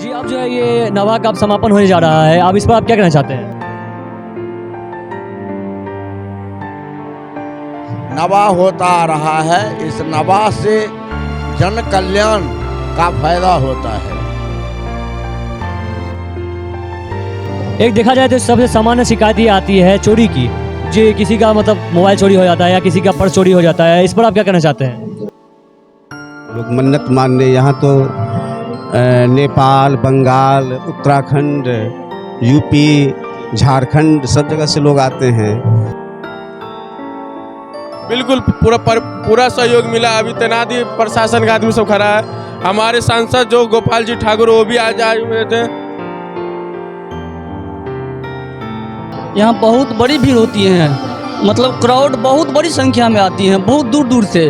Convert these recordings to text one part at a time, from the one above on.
जी, अब जो है ये नवा का अब समापन होने जा रहा है। अब इस पर आप क्या कहना चाहते हैं? नवा होता आ रहा है। इस नवा से जन कल्याण का फायदा होता है। एक देखा जाए तो सबसे सामान्य शिकायत ये आती है चोरी की। जी, किसी का मतलब मोबाइल चोरी हो जाता है या किसी का पर्स चोरी हो जाता है। इस पर आप क्या कहना चाहते हैं? लोग मन्नत मानने यहाँ तो नेपाल, बंगाल, उत्तराखंड, यूपी, झारखंड सब जगह से लोग आते हैं। बिल्कुल पूरा सहयोग मिला। अभी तैनाती प्रशासन का आदमी सब खड़ा है। हमारे सांसद जो गोपाल जी ठाकुर वो भी आज आए हुए थे। यहाँ बहुत बड़ी भीड़ होती है, मतलब क्राउड बहुत बड़ी संख्या में आती है, बहुत दूर दूर से।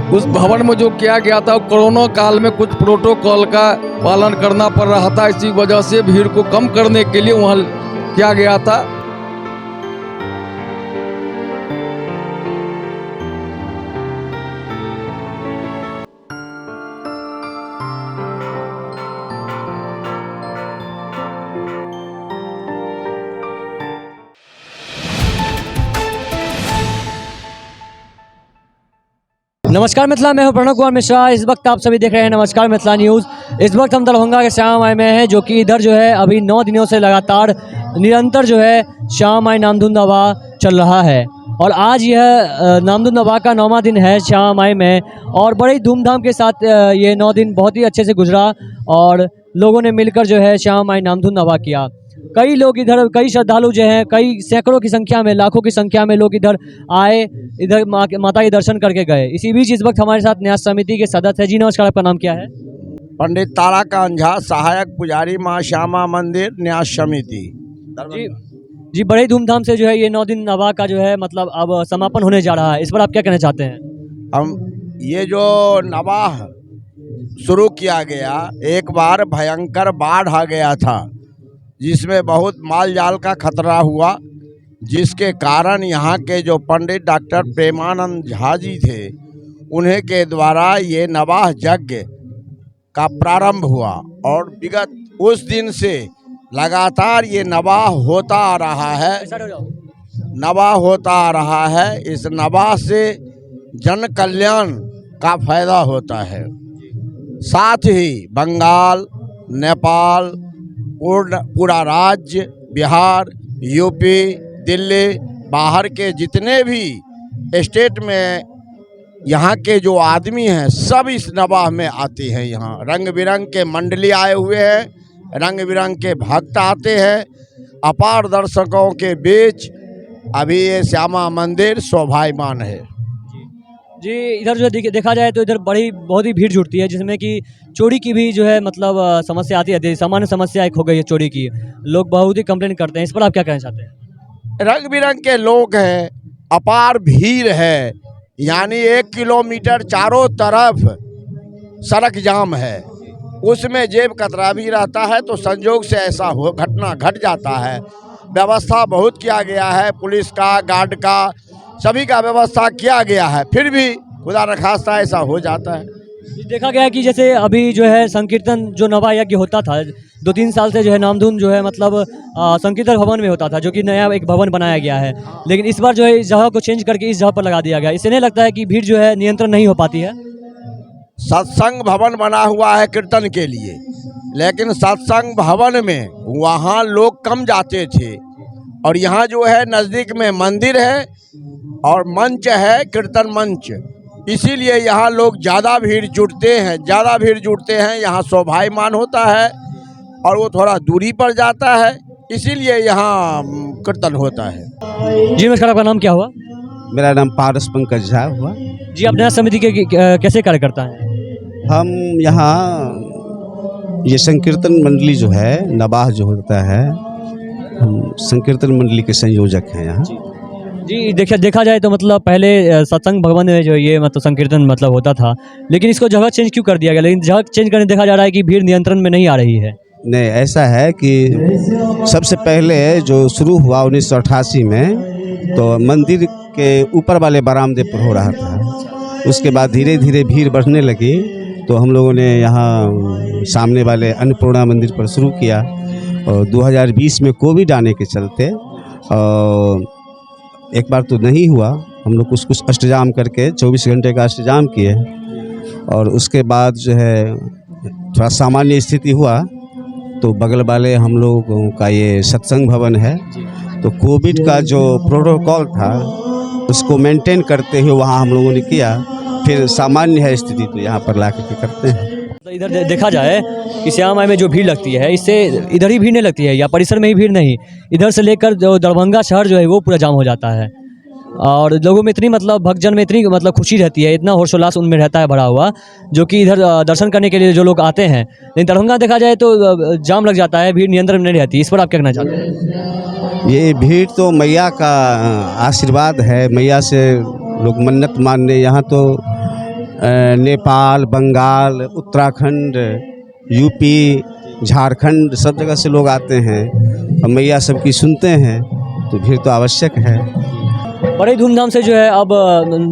उस भवन में जो किया गया था कोरोना काल में कुछ प्रोटोकॉल का पालन करना पड़ रहा था, इसी वजह से भीड़ को कम करने के लिए वहाँ किया गया था। नमस्कार मिथिला, मैं हूं प्रणव कुमार मिश्रा। इस वक्त आप सभी देख रहे हैं नमस्कार मिथिला न्यूज़। इस वक्त हम दरभंगा के श्यामा माई में हैं, जो कि इधर जो है अभी 9 दिनों से लगातार निरंतर जो है श्यामा माई नामधुन नवा चल रहा है। और आज यह नामधुन नवा का 9वां दिन है श्यामा माई में, और बड़ी धूमधाम के साथ ये 9 दिन बहुत ही अच्छे से गुजरा और लोगों ने मिलकर जो है श्यामा माई नामधुन नवा किया। कई लोग इधर, कई श्रद्धालु जो हैं, कई सैकड़ों की संख्या में, लाखों की संख्या में लोग इधर आए, इधर माता के दर्शन करके गए। इसी बीच इस वक्त हमारे साथ न्यास समिति के सदस्य है। जी नमस्कार, आपका नाम क्या है? पंडित ताराकांत झा, सहायक पुजारी, माँ श्यामा मंदिर, न्यास समिति। जी, बड़े धूमधाम से जो है ये 9 दिन नवा का जो है मतलब अब समापन होने जा रहा है। इस पर आप क्या कहना चाहते हैं? हम ये जो नवाह शुरू किया गया, एक बार भयंकर बाढ़ आ गया था जिसमें बहुत माल जाल का खतरा हुआ, जिसके कारण यहाँ के जो पंडित डॉक्टर प्रेमानंद झा जी थे, उन्हें के द्वारा ये नवाह यज्ञ का प्रारंभ हुआ। और विगत उस दिन से लगातार ये नवाह होता आ रहा है। नवाह होता आ रहा है। इस नवाह से जन कल्याण का फायदा होता है। साथ ही बंगाल, नेपाल, पूरा राज्य, बिहार, यूपी, दिल्ली, बाहर के जितने भी स्टेट में यहाँ के जो आदमी हैं सब इस नवाह में आते हैं। यहाँ रंग बिरंग के मंडली आए हुए हैं, रंग बिरंग के भक्त आते हैं। अपार दर्शकों के बीच अभी ये श्यामा मंदिर शोभायमान है। जी, इधर जो देखा जाए तो इधर बहुत ही भीड़ जुटती है, जिसमें कि चोरी की भी जो है मतलब समस्या आती है। सामान्य समस्या एक हो गई है चोरी की, लोग बहुत ही कंप्लेन करते हैं। इस पर आप क्या कहना चाहते हैं? रंग बिरंग के लोग हैं, अपार भीड़ है, यानी 1 किलोमीटर चारों तरफ सड़क जाम है। उसमें जेब कतरा भी रहता है तो संजोग से ऐसा घटना घट जाता है। व्यवस्था बहुत किया गया है, पुलिस का, गार्ड का, सभी का व्यवस्था किया गया है, फिर भी खुदा न खास्ता ऐसा हो जाता है। देखा गया कि जैसे अभी जो है संकीर्तन जो नवा यज्ञ होता था 2-3 साल से जो है नामधुन जो है मतलब संकीर्तन भवन में होता था, जो कि नया एक भवन बनाया गया है। लेकिन इस बार जो है इस जगह को चेंज करके इस जगह पर लगा दिया गया। इससे नहीं लगता है कि भीड़ जो है नियंत्रण नहीं हो पाती है? सत्संग भवन बना हुआ है कीर्तन के लिए, लेकिन सत्संग भवन में वहाँ लोग कम जाते थे, और यहाँ जो है नज़दीक में मंदिर है और मंच है, कीर्तन मंच, इसीलिए यहाँ लोग ज़्यादा भीड़ जुटते हैं। यहाँ शोभायमान होता है और वो थोड़ा दूरी पर जाता है, इसीलिए यहाँ कीर्तन होता है। जी नमस्कार, आपका नाम क्या हुआ? मेरा नाम पारस पंकज झा हुआ। जी, आप न्यास समिति के कैसे कार्यकर्ता हैं? हम यहाँ ये संकीर्तन मंडली जो है, नवाह जो होता है, हम संकीर्तन मंडली के संयोजक हैं यहाँ। जी, देखा जाए तो मतलब पहले सत्संग भवन में जो ये मतलब संकीर्तन मतलब होता था, लेकिन इसको जगह चेंज क्यों कर दिया गया? लेकिन जगह चेंज करने देखा जा रहा है कि भीड़ नियंत्रण में नहीं आ रही है। नहीं, ऐसा है कि सबसे पहले जो शुरू हुआ 1988 में, तो मंदिर के ऊपर वाले बरामदे पर हो रहा था। उसके बाद धीरे धीरे भीड़ बढ़ने लगी तो हम लोगों ने यहाँ सामने वाले अन्नपूर्णा मंदिर पर शुरू किया। और 2020 में कोविड आने के चलते एक बार तो नहीं हुआ, हम लोग कुछ अष्टजाम करके 24 घंटे का अष्टजाम किए। और उसके बाद जो है थोड़ा सामान्य स्थिति हुआ तो बगल वाले हम लोगों का ये सत्संग भवन है, तो कोविड का जो प्रोटोकॉल था उसको मेंटेन करते हुए वहाँ हम लोगों ने किया। फिर सामान्य है स्थिति तो यहाँ पर ला के करते हैं। तो इधर देखा जाए कि श्यामा माई में जो भीड़ लगती है, इससे इधर ही भीड़ नहीं लगती है या परिसर में ही भीड़ नहीं, इधर से लेकर जो दरभंगा शहर जो है वो पूरा जाम हो जाता है। और लोगों में इतनी मतलब भक्तजन में इतनी मतलब खुशी रहती है, इतना हर्षोल्लास उनमें रहता है भरा हुआ, जो कि इधर दर्शन करने के लिए जो लोग आते हैं। लेकिन दरभंगा देखा जाए तो जाम लग जाता है, भीड़ नियंत्रण में नहीं रहती। इस पर आप क्या कहना चाहते हैं? ये भीड़ तो मैया का आशीर्वाद है, मैया से लोग मन्नत मानने यहाँ तो नेपाल, बंगाल, उत्तराखंड, यूपी, झारखंड सब जगह से लोग आते हैं और मैया सबकी सुनते हैं, तो भीड़ तो आवश्यक है। बड़े धूमधाम से जो है अब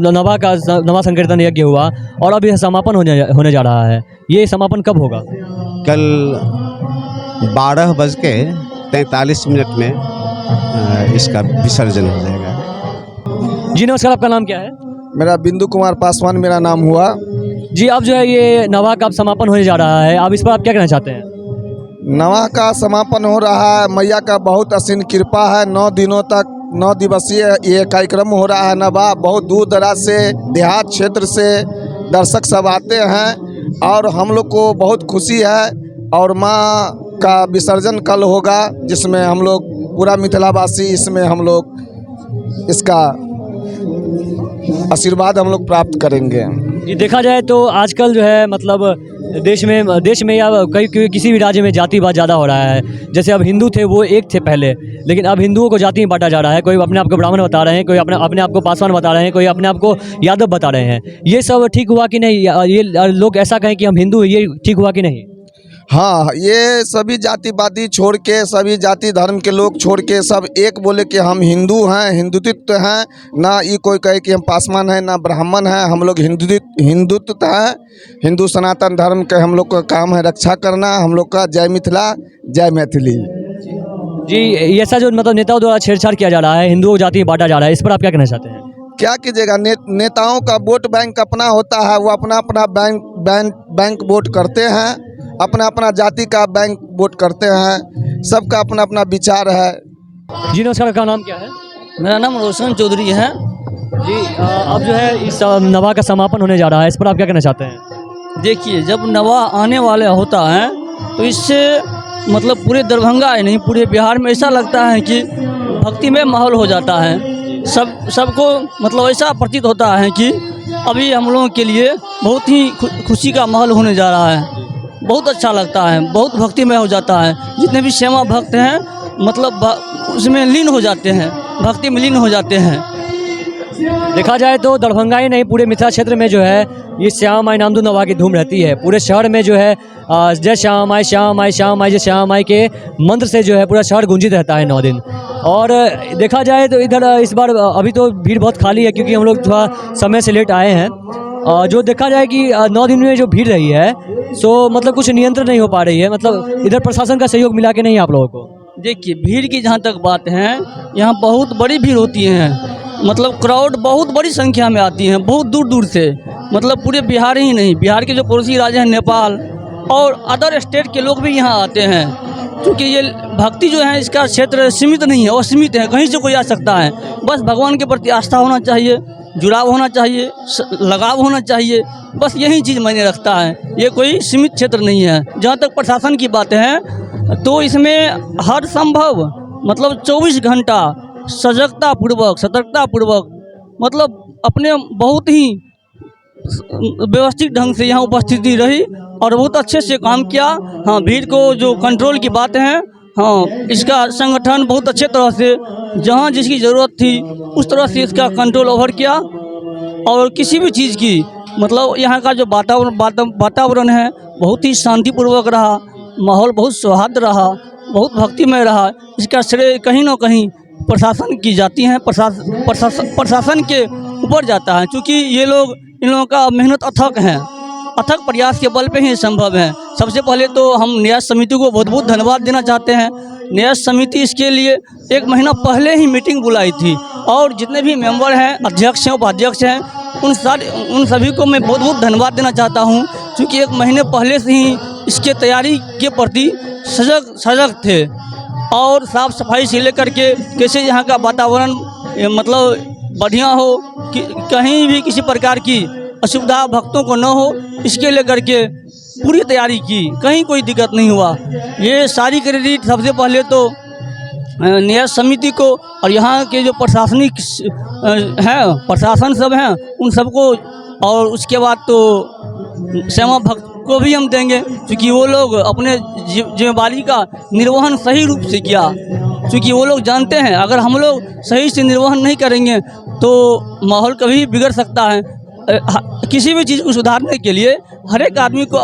नवा संकीर्तन यज्ञ हुआ और अब यह समापन होने जा रहा है। ये समापन कब होगा? कल 12:43 में इसका विसर्जन हो जाएगा। जी नमस्कार, आपका नाम क्या है? मेरा बिंदु कुमार पासवान मेरा नाम हुआ। जी, अब जो है ये नवा का समापन होने जा रहा है, अब इस पर आप क्या कहना चाहते हैं? नवा का समापन हो रहा है, मैया का बहुत असीम कृपा है। 9 दिनों तक 9 दिवसीय ये कार्यक्रम हो रहा है नवा। बहुत दूर दराज से, देहात क्षेत्र से दर्शक सब आते हैं और हम लोग को बहुत खुशी है। और माँ का विसर्जन कल होगा, जिसमें हम लोग पूरा मिथिलावासी इसमें हम लोग इसका आशीर्वाद हम लोग प्राप्त करेंगे। ये देखा जाए तो आजकल जो है मतलब देश में या कहीं किसी भी राज्य में जातिवाद ज़्यादा हो रहा है। जैसे अब हिंदू थे वो एक थे पहले, लेकिन अब हिंदुओं को जाति में बांटा जा रहा है। कोई अपने आप को ब्राह्मण बता रहे हैं, कोई अपने आप को पासवान बता रहे हैं, कोई अपने आप को यादव बता रहे हैं। ये सब ठीक हुआ कि नहीं? ये लोग ऐसा कहें कि हम हिंदू हैं, ये ठीक हुआ कि नहीं? हाँ, ये सभी जातिवादी छोड़ के, सभी जाति धर्म के लोग छोड़ के सब एक बोले कि हम हिंदू हैं, हिंदुत्व हैं। ना ये कोई कहे कि हम पासवान हैं, ना ब्राह्मण हैं। हम लोग हिंदुत्व हैं। हिंदू सनातन धर्म के हम लोग का काम है रक्षा करना। हम लोग का जय मिथिला, जय मैथिली। जी, ऐसा जो मतलब नेताओं द्वारा छेड़छाड़ किया जा रहा है, हिंदुओं को जाति में बांटा जा रहा है, इस पर आप क्या कहना चाहते हैं? क्या कीजिएगा, नेताओं का वोट बैंक अपना होता है, वो अपना अपना बैंक वोट करते हैं, अपना अपना जाति का बैंक वोट करते हैं। सबका अपना अपना विचार है। जी नमस्कार, आपका नाम क्या है? मेरा नाम रोशन चौधरी है। जी, अब जो है इस नवा का समापन होने जा रहा है, इस पर आप क्या कहना चाहते हैं? देखिए, जब नवा आने वाले होता है तो इससे मतलब पूरे दरभंगा ही नहीं, पूरे बिहार में ऐसा लगता है कि भक्तिमय माहौल हो जाता है। सबको मतलब ऐसा प्रतीत होता है कि अभी हम लोगों के लिए बहुत ही खुशी का माहौल होने जा रहा है। बहुत अच्छा लगता है, बहुत भक्तिमय हो जाता है। जितने भी श्यामा भक्त हैं मतलब उसमें लीन हो जाते हैं, भक्ति में लीन हो जाते हैं। देखा जाए तो दरभंगा ही नहीं, पूरे मिथिला क्षेत्र में जो है ये श्यामा माई नामधुन नवा की धूम रहती है। पूरे शहर में जो है जय श्यामा माई, श्यामा माई, श्यामा माई, जय श्यामा माई के मंत्र से जो है पूरा शहर गूंजित रहता है 9 दिन। और देखा जाए तो इधर इस बार अभी तो भीड़ बहुत खाली है, क्योंकि हम लोग थोड़ा समय से लेट आए हैं। जो देखा जाए कि 9 दिन में जो भीड़ रही है सो मतलब कुछ नियंत्रण नहीं हो पा रही है। मतलब इधर प्रशासन का सहयोग मिला के नहीं आप लोगों को? देखिए, भीड़ की जहाँ तक बात है, यहाँ बहुत बड़ी भीड़ होती है। मतलब क्राउड बहुत बड़ी संख्या में आती है, बहुत दूर दूर से। मतलब पूरे बिहार ही नहीं, बिहार के जो पड़ोसी राज्य हैं नेपाल और अदर स्टेट के लोग भी यहाँ आते हैं। क्योंकि ये भक्ति जो है इसका क्षेत्र सीमित नहीं है, असीमित है, कहीं से कोई आ सकता है। बस भगवान के प्रति आस्था होना चाहिए, जुड़ाव होना चाहिए, लगाव होना चाहिए, बस यही चीज़ मायने रखता है। ये कोई सीमित क्षेत्र नहीं है। जहाँ तक प्रशासन की बात है तो इसमें हर संभव मतलब 24 घंटा सजगता पूर्वक, सतर्कता पूर्वक मतलब अपने बहुत ही व्यवस्थित ढंग से यहाँ उपस्थिति रही और बहुत अच्छे से काम किया। हाँ, भीड़ को जो कंट्रोल की बात है, हाँ, इसका संगठन बहुत अच्छे तरह से जहाँ जिसकी ज़रूरत थी उस तरह से इसका कंट्रोल ओवर किया। और किसी भी चीज़ की मतलब यहाँ का जो वातावरण है बहुत ही शांतिपूर्वक रहा, माहौल बहुत सौहार्द रहा, बहुत भक्तिमय रहा। इसका श्रेय कहीं ना कहीं प्रशासन की जाती है, प्रशासन के ऊपर जाता है। क्योंकि ये लोग, इन लोगों का मेहनत अथक है, अथक प्रयास के बल पे ही संभव है। सबसे पहले तो हम न्यास समिति को बहुत बहुत धन्यवाद देना चाहते हैं। न्यास समिति इसके लिए 1 महीना पहले ही मीटिंग बुलाई थी और जितने भी मेंबर हैं, अध्यक्ष हैं, उपाध्यक्ष हैं, उन सभी को मैं बहुत बहुत धन्यवाद देना चाहता हूं, क्योंकि 1 महीने पहले से ही इसके तैयारी के प्रति सजग थे और साफ़ सफाई से लेकर के कैसे यहाँ का वातावरण मतलब बढ़िया हो, कि कहीं भी किसी प्रकार की असुविधा भक्तों को न हो, इसके लेकर के पूरी तैयारी की, कहीं कोई दिक्कत नहीं हुआ। ये सारी क्रेडिट सबसे पहले तो न्यास समिति को और यहाँ के जो प्रशासनिक हैं, प्रशासन सब हैं, उन सबको, और उसके बाद तो श्यामा भक्त को भी हम देंगे, क्योंकि वो लोग अपने जिम्मेदारी का निर्वहन सही रूप से किया। क्योंकि वो लोग जानते हैं अगर हम लोग सही से निर्वहन नहीं करेंगे तो माहौल कभी बिगड़ सकता है। किसी भी चीज़ को सुधारने के लिए हर एक आदमी को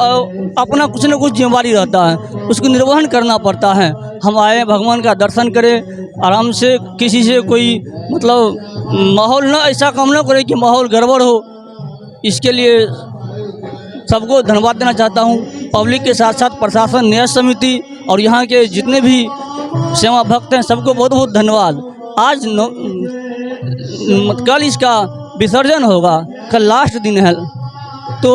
अपना कुछ न कुछ जिम्मेदारी रहता है, उसको निर्वहन करना पड़ता है। हम आए भगवान का दर्शन करें आराम से, किसी से कोई मतलब माहौल ना ऐसा काम ना करे कि माहौल गड़बड़ हो। इसके लिए सबको धन्यवाद देना चाहता हूँ, पब्लिक के साथ साथ प्रशासन, न्यास समिति और यहाँ के जितने भी श्यामा भक्त हैं, सबको बहुत बहुत धन्यवाद। आज कल इसका विसर्जन होगा, कल लास्ट दिन है, तो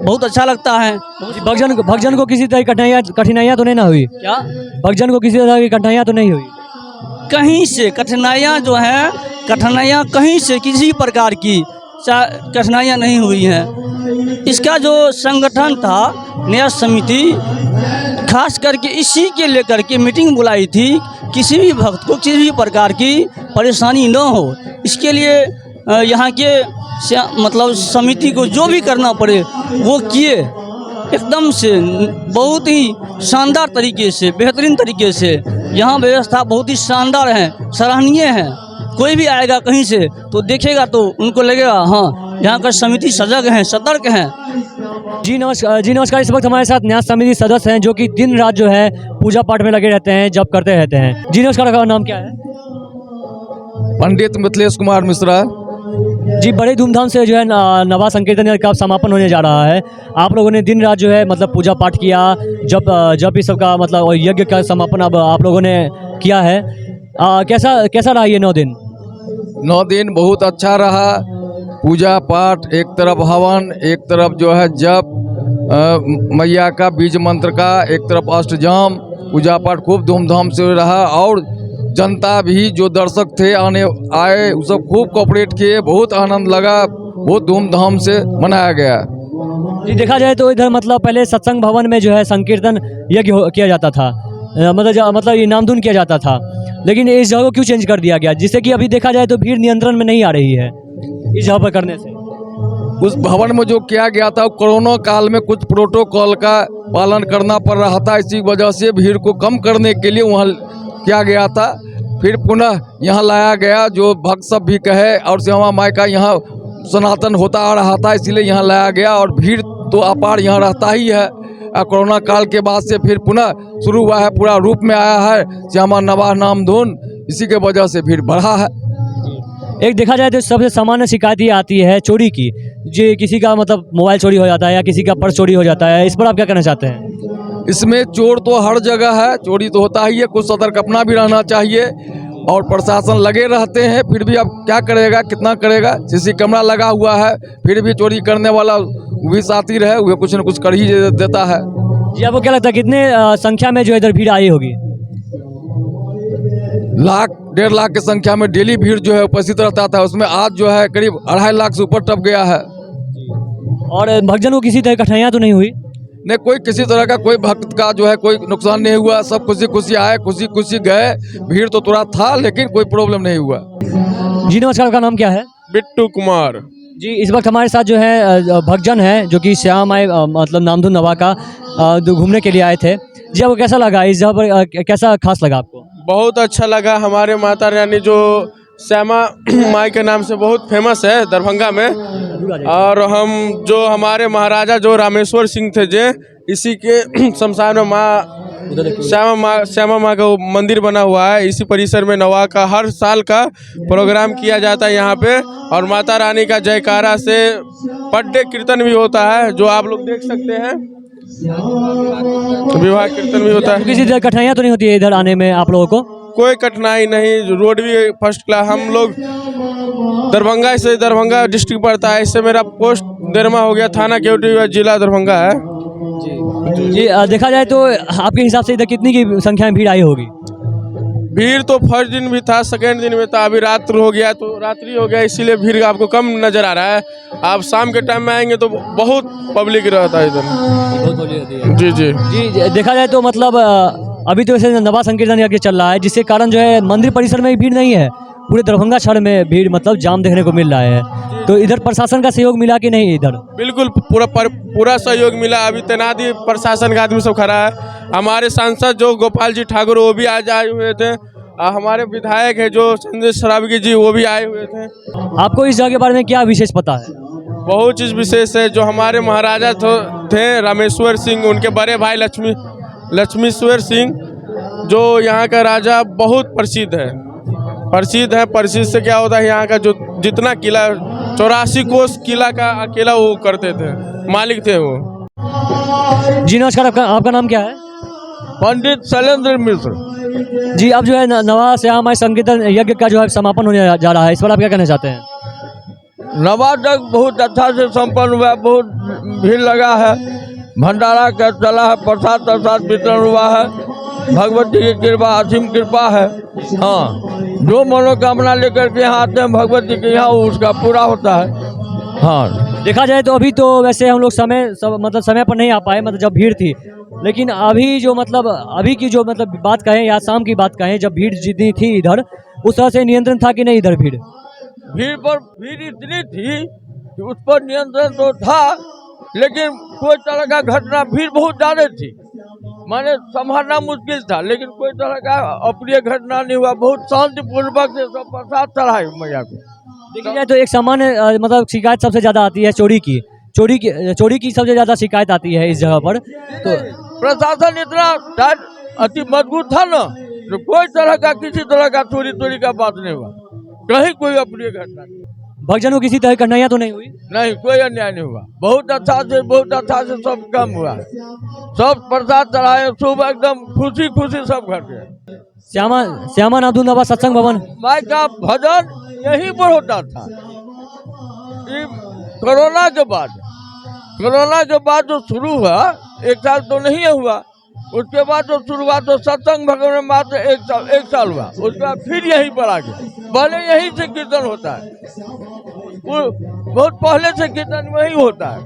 बहुत अच्छा लगता है। भक्तजन को किसी तरह की कठिनाइयाँ तो नहीं ना हुई? क्या भक्तजन को किसी तरह की कठिनाइयाँ तो नहीं हुई? कहीं से कठिनाइयाँ जो हैं, कठिनाइयाँ कहीं से किसी प्रकार की कठिनाइयाँ नहीं हुई हैं। इसका जो संगठन था न्यास समिति, खास करके इसी के लेकर के मीटिंग बुलाई थी, किसी भी भक्त को किसी भी प्रकार की परेशानी न हो, इसके लिए यहाँ के मतलब समिति को जो भी करना पड़े वो किए, एकदम से बहुत ही शानदार तरीके से, बेहतरीन तरीके से। यहाँ व्यवस्था बहुत ही शानदार है, सराहनीय है। कोई भी आएगा कहीं से तो देखेगा तो उनको लगेगा हाँ, यहाँ का समिति सजग है, सतर्क है। जी नमस्कार। इस वक्त हमारे साथ न्यास समिति सदस्य हैं जो कि दिन रात जो है पूजा पाठ में लगे रहते हैं, जप करते रहते हैं। जी नमस्कार, आपका नाम क्या है? पंडित मिथिलेश कुमार मिश्रा। जी, बड़े धूमधाम से जो है नवा संकीर्तन का समापन होने जा रहा है। आप लोगों ने दिन रात जो है मतलब पूजा पाठ किया, जब इस सब का मतलब यज्ञ का समापन अब आप लोगों ने किया है। कैसा रहा ये 9 दिन? 9 दिन बहुत अच्छा रहा। पूजा पाठ, एक तरफ हवन, एक तरफ जो है जप मैया का बीज मंत्र का, एक तरफ अष्टजाम, पूजा पाठ खूब धूमधाम से रहा। और जनता भी जो दर्शक थे आए वो सब खूब कोऑपरेट किए, बहुत आनंद लगा, बहुत धूमधाम से मनाया गया। जी, देखा जाए तो इधर मतलब पहले सत्संग भवन में जो है संकीर्तन यज्ञ किया जाता था, मतलब ये नामधुन किया जाता था, लेकिन इस जगह को क्यों चेंज कर दिया गया, जिससे कि अभी देखा जाए तो भीड़ नियंत्रण में नहीं आ रही है इस जगह पर करने से? उस भवन में जो किया गया था कोरोना काल में कुछ प्रोटोकॉल का पालन करना पड़ रहा था, इसी वजह से भीड़ को कम करने के लिए वहाँ किया गया था। फिर पुनः यहाँ लाया गया, जो भक्त सब भी कहे, और श्यामा माई का यहाँ सनातन होता आ रहा था, इसीलिए यहाँ लाया गया। और भीड़ तो अपार यहाँ रहता ही है। कोरोना काल के बाद से फिर पुनः शुरू हुआ है, पूरा रूप में आया है श्यामा नवाह नामधुन, इसी के वजह से भीड़ बढ़ा है। एक देखा जाए तो सबसे सामान्य शिकायत ये आती है चोरी की, जो किसी का मतलब मोबाइल चोरी हो जाता है या किसी का पर्स चोरी हो जाता है, इस पर आप क्या कहना चाहते हैं? इसमें चोर तो हर जगह है, चोरी तो होता ही है, कुछ सतर्क अपना भी रहना चाहिए। और प्रशासन लगे रहते हैं, फिर भी अब क्या करेगा, कितना करेगा। सीसी कैमरा लगा हुआ है, फिर भी चोरी करने वाला भी साथी रहे, वह कुछ न कुछ कर ही देता है। जी, आपको क्या लगता है कितने संख्या में जो इधर भीड़ आई होगी? लाख 1.5 लाख की संख्या में डेली भीड़ जो है उपस्थित रहता था, उसमें आज जो है करीब 2.5 लाख से ऊपर टप गया है। और भक्तजन को किसी तरह कठिनाइयाँ तो नहीं हुई? नहीं, कोई किसी तरह का कोई भक्त का जो है कोई नुकसान नहीं हुआ, सब खुशी खुशी आए, खुशी खुशी गए। भीड़ तो थोड़ा था लेकिन कोई प्रॉब्लम नहीं हुआ। जी नमस्कार, आपका नाम क्या है? बिट्टू कुमार। जी, इस वक्त हमारे साथ जो है भक्तजन है जो कि श्यामा माई मतलब नामधुन नवा का घूमने के लिए आए थे। जी, आपको कैसा लगा इस जगह पर, कैसा खास लगा आपको? बहुत अच्छा लगा। हमारे माता रानी जो श्यामा माई के नाम से बहुत फेमस है दरभंगा में, और हम जो हमारे महाराजा जो रामेश्वर सिंह थे, जे इसी के शमशान में माँ उधर देखिए। श्यामा माँ का वो मंदिर बना हुआ है। इसी परिसर में नवा का हर साल का प्रोग्राम किया जाता है यहाँ पे, और माता रानी का जयकारा से बर्थडे कीर्तन भी होता है, जो आप लोग देख सकते हैं। विवाह कीर्तन भी होता है। किसी तरह कठिनाइयाँ तो नहीं होती है इधर आने में आप लोगों को? कोई कठिनाई नहीं, रोड भी फर्स्ट क्लास। हम लोग दरभंगा से, दरभंगा डिस्ट्रिक्ट पड़ता है, इससे मेरा पोस्ट दरमा हो गया, थाना केवटी जिला दरभंगा है। जी देखा जाए तो आपके हिसाब से इधर कितनी की संख्या में भीड़ आई होगी? भीड़ तो फर्स्ट दिन भी था, सेकेंड दिन में था, अभी रात्रि हो गया तो रात्रि हो गया, इसीलिए भीड़ आपको कम नज़र आ रहा है। आप शाम के टाइम में आएंगे तो बहुत पब्लिक रहता है इधर। जी जी जी देखा जाए तो मतलब अभी तो ऐसे नवा संकीर्तन यज्ञ चल रहा है, जिसके कारण जो है मंदिर परिसर में भीड़ नहीं है, पूरे दरभंगा शहर में भीड़ मतलब जाम देखने को मिल रहा है। तो इधर प्रशासन का सहयोग मिला कि नहीं? इधर बिल्कुल पूरा सहयोग मिला। अभी तैनाती प्रशासन का आदमी सब खड़ा है। हमारे सांसद जो गोपाल जी ठाकुर वो भी आज आए हुए थे। हमारे विधायक है जो संजय सरावगी जी, वो भी आए हुए थे। आपको इस जगह के बारे में क्या विशेष पता है? बहुत चीज़ विशेष है। जो हमारे महाराजा थे रामेश्वर सिंह, उनके बड़े भाई लक्ष्मीश्वर सिंह, जो यहाँ का राजा, बहुत प्रसिद्ध है। प्रसिद्ध से क्या होता है, यहाँ का जो जितना किला 84 कोस किला का अकेला वो करते थे, मालिक थे वो। जी नमस्कार, आपका नाम क्या है? पंडित शैलेंद्र मिश्र। जी अब जो है नवा श्यामा संकीर्तन यज्ञ का जो है समापन होने जा रहा है, इस पर आप क्या कहना चाहते हैं? नवा तक बहुत अच्छा से संपन्न हुआ है, बहुत भीड़ लगा है, भंडारा का चला है, प्रसाद वितरण हुआ है, भगवती की कृपा, असीम कृपा है। हाँ, जो मनोकामना लेकर के यहाँ आते हैं भगवती के यहाँ, उसका पूरा होता है। हाँ, देखा जाए तो अभी तो वैसे हम लोग समय पर नहीं आ पाए, मतलब जब भीड़ थी, लेकिन अभी जो मतलब अभी की जो मतलब बात कहें या शाम की बात कहें, जब भीड़ जितनी थी इधर, उस तरह से नियंत्रण था कि नहीं इधर भीड़ भीड़ इतनी थी कि उस पर नियंत्रण तो था, लेकिन कोई तरह का घटना, भीड़ बहुत ज़्यादा थी, माने संभालना मुश्किल था, लेकिन कोई तरह का अप्रिय घटना नहीं हुआ। बहुत शांतिपूर्वक से सब प्रसाद चढ़ाए मैया को। देखिए जाए तो एक सामान्य मतलब शिकायत सबसे ज़्यादा आती है चोरी की सबसे ज़्यादा शिकायत आती है इस जगह पर। तो प्रशासन इतना अति मजबूत था ना, तो कोई तरह का किसी तरह का चोरी का बात नहीं हुआ, कहीं कोई अप्रिय घटना नहीं। भक्तजनों को किसी तरह की कठिनाइयाँ तो नहीं हुई? नहीं, कोई अन्याय नहीं हुआ। बहुत अच्छा से सब काम हुआ, सब प्रसाद चढ़ाए, सब एकदम खुशी सब घर गए। श्यामा नाथू नवा सत्संग भवन माई का भजन यहीं पर होता था। कोरोना के बाद जो शुरू हुआ, एक साल तो नहीं हुआ, उसके बाद जो शुरुआत तो सत्संग भवन में मात्र एक साल हुआ, उसके बाद फिर यहीं पर आ गया। पहले यहीं से कीर्तन होता है, बहुत पहले से कीर्तन वहीं होता है।